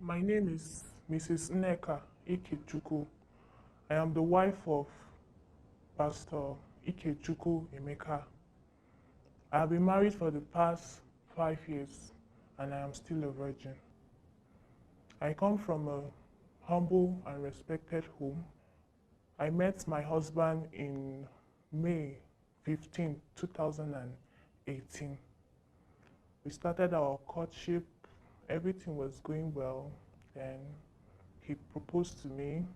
My name is Mrs. Nneka Ikechukwu. I am the wife of Pastor Ikechukwu Emeka. I have been married for the past 5 years and I am still a virgin. I come from a humble and respected home. I met my husband in May 15, 2018. We started our courtship. Everything was going well. Then he proposed to me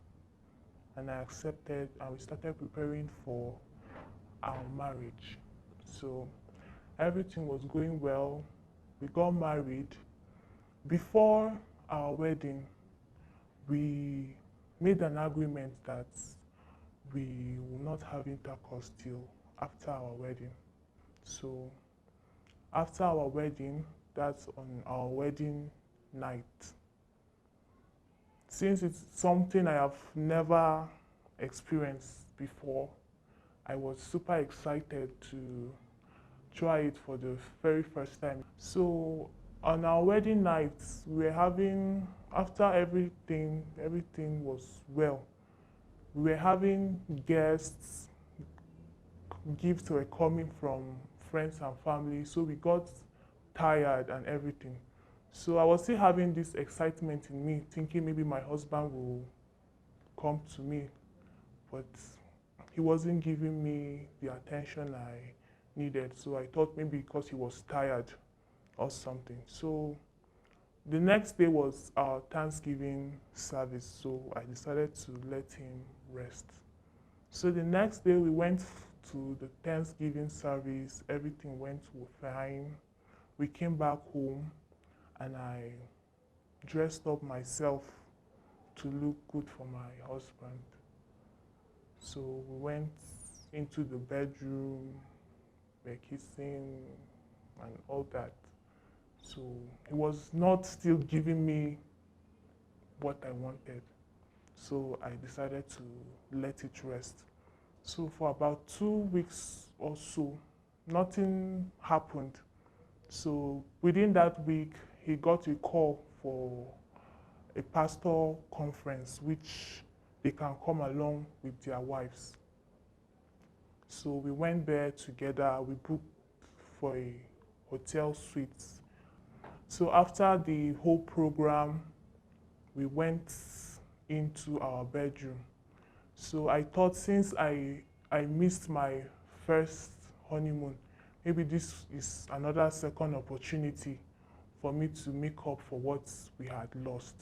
and I accepted, and we started preparing for our marriage. So everything was going well. We got married. Before our wedding, we made an agreement that we will not have intercourse till after our wedding. So after our wedding, that's on our wedding night. Since it's something I have never experienced before, I was super excited to try it for the very first time. So on our wedding night, we were having, after everything was well, we were having guests, gifts were coming from friends and family, so we got tired and everything. So I was still having this excitement in me, thinking maybe my husband will come to me, but he wasn't giving me the attention I needed. So I thought maybe because he was tired or something. So the next day was our Thanksgiving service, so I decided to let him rest. So the next day we went to the Thanksgiving service, everything went fine. We came back home and I dressed up myself to look good for my husband. So we went into the bedroom, we were kissing and all that. So he was not still giving me what I wanted. So I decided to let it rest. So for about 2 weeks or so, nothing happened. So within that week, he got a call for a pastor conference, which they can come along with their wives. So we went there together. We booked for a hotel suite. So after the whole program, we went into our bedroom. So I thought, since I missed my first honeymoon, maybe this is another second opportunity for me to make up for what we had lost.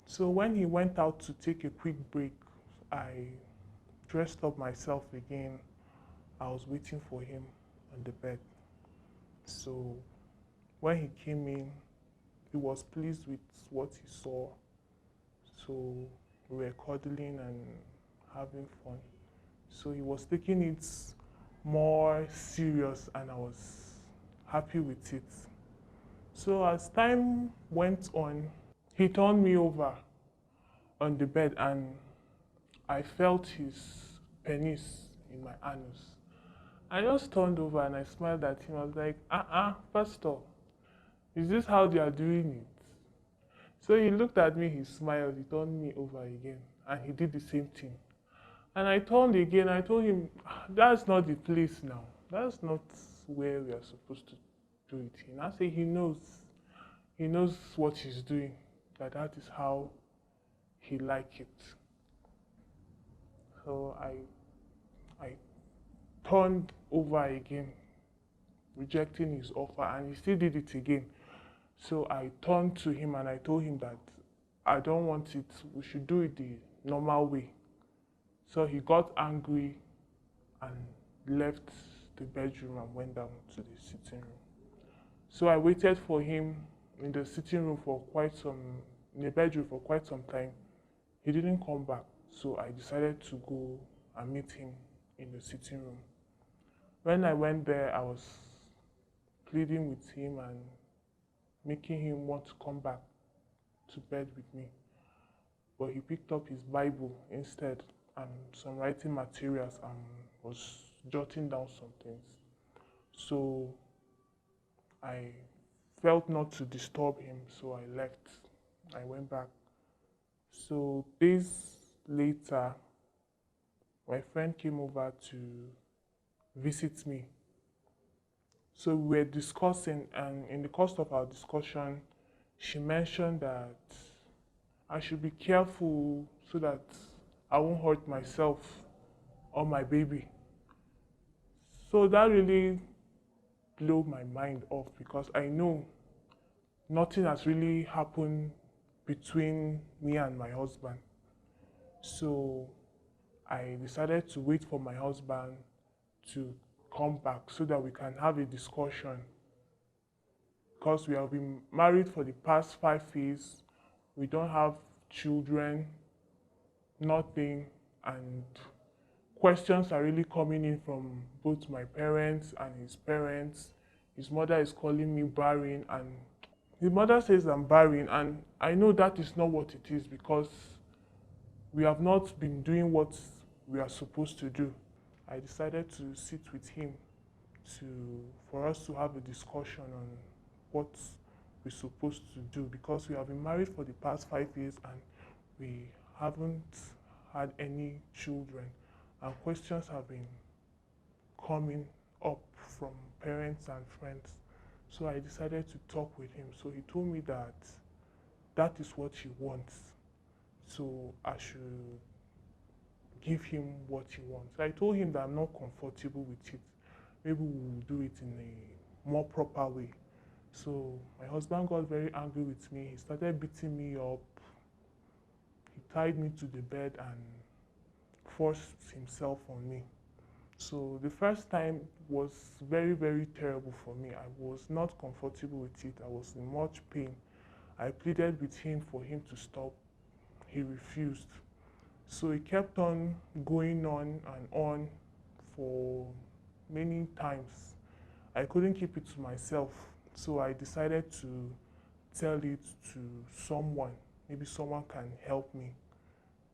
So when he went out to take a quick break, I dressed up myself again. I was waiting for him on the bed. So when he came in, he was pleased with what he saw. So we were cuddling and having fun. So he was taking it more serious and I was happy with it. So as time went on, he turned me over on the bed and I felt his penis in my anus. I just turned over and I smiled at him. I was like, Pastor, is this how they are doing it? So he looked at me, he smiled, he turned me over again, and he did the same thing. And I turned again, I told him, that's not the place now. That's not where we are supposed to do it. And I say he knows what he's doing, that is how he likes it. So I turned over again, rejecting his offer, and he still did it again. So I turned to him and I told him that I don't want it, we should do it the normal way. So he got angry and left the bedroom and went down to the sitting room. So I waited for him in the sitting room in the bedroom for quite some time. He didn't come back, so I decided to go and meet him in the sitting room. When I went there, I was pleading with him and making him want to come back to bed with me. But he picked up his Bible instead and some writing materials and was jotting down some things. So I felt not to disturb him, so I left I went back. So days later, my friend came over to visit me. So we were discussing, and in the course of our discussion, she mentioned that I should be careful so that I won't hurt myself or my baby. So that really blew my mind off because I know nothing has really happened between me and my husband. So I decided to wait for my husband to come back so that we can have a discussion because we have been married for the past 5 years. We don't have children, nothing, and questions are really coming in from both my parents and his parents. His mother is calling me barren, and his mother says I'm barren, and I know that is not what it is because we have not been doing what we are supposed to do. I decided to sit with him to for us to have a discussion on what we're supposed to do because we have been married for the past 5 years and we haven't had any children, and questions have been coming up from parents and friends. So I decided to talk with him. So he told me that that is what he wants. So I should give him what he wants. I told him that I'm not comfortable with it. Maybe we'll do it in a more proper way. So my husband got very angry with me. He started beating me up. He tied me to the bed and forced himself on me. So the first time was very, very terrible for me. I was not comfortable with it. I was in much pain. I pleaded with him for him to stop. He refused. So it kept on going on and on for many times. I couldn't keep it to myself. So I decided to tell it to someone. Maybe someone can help me.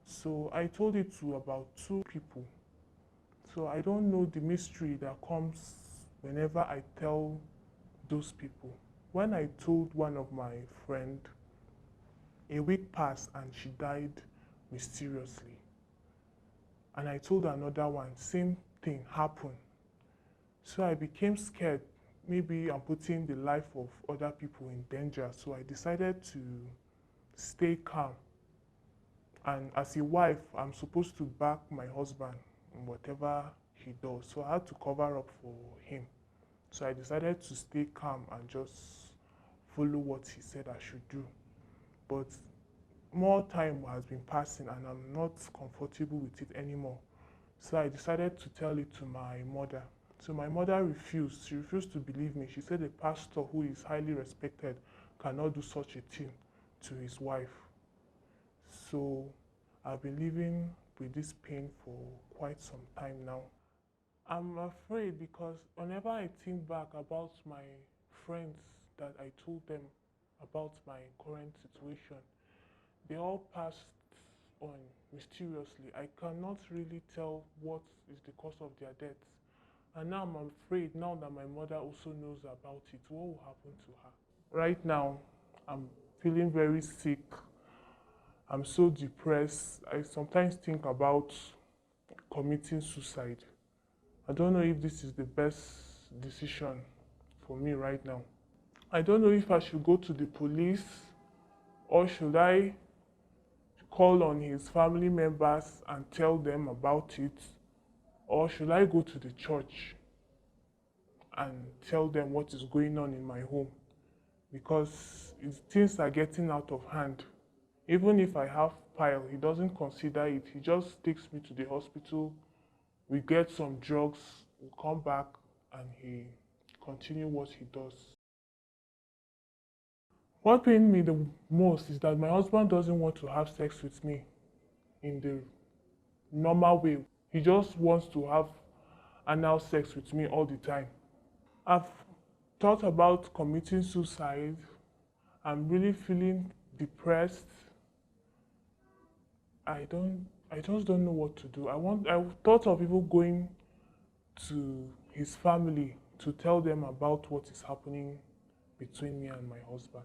So I told it to about 2 people. So I don't know the mystery that comes whenever I tell those people. When I told one of my friend, a week passed and she died mysteriously. And I told another one, same thing happened. So I became scared. Maybe I'm putting the life of other people in danger. So I decided to stay calm. And as a wife, I'm supposed to back my husband in whatever he does. So I had to cover up for him. So I decided to stay calm and just follow what he said I should do. But more time has been passing and I'm not comfortable with it anymore. So I decided to tell it to my mother. So my mother refused. She refused to believe me. She said a pastor who is highly respected cannot do such a thing to his wife. So I've been living with this pain for quite some time now. I'm afraid because whenever I think back about my friends that I told them about my current situation, they all passed on mysteriously. I cannot really tell what is the cause of their deaths. And now I'm afraid, now that my mother also knows about it, what will happen to her? Right now, I'm feeling very sick. I'm so depressed. I sometimes think about committing suicide. I don't know if this is the best decision for me right now. I don't know if I should go to the police or should I call on his family members and tell them about it, or should I go to the church and tell them what is going on in my home? Because things are getting out of hand. Even if I have pile, he doesn't consider it. He just takes me to the hospital. We get some drugs, we come back, and he continue what he does. What pained me the most is that my husband doesn't want to have sex with me in the normal way. He just wants to have anal sex with me all the time. I've thought about committing suicide. I'm really feeling depressed. I just don't know what to do. I thought of even going to his family to tell them about what is happening between me and my husband.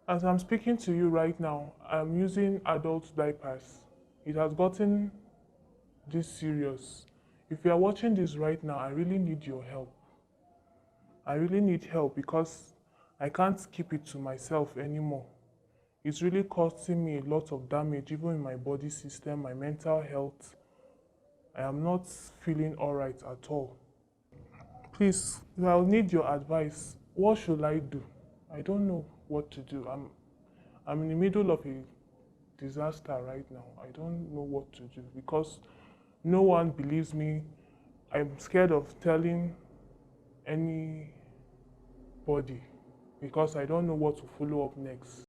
As I'm speaking to you right now, I'm using adult diapers. It has gotten this serious. If you are watching this right now, I really need your help. I really need help because I can't keep it to myself anymore. It's really costing me a lot of damage, even in my body system, my mental health. I am not feeling all right at all. Please, I'll need your advice. What should I do? I don't know what to do. I'm in the middle of a disaster right now. I don't know what to do because no one believes me. I'm scared of telling anybody because I don't know what to follow up next.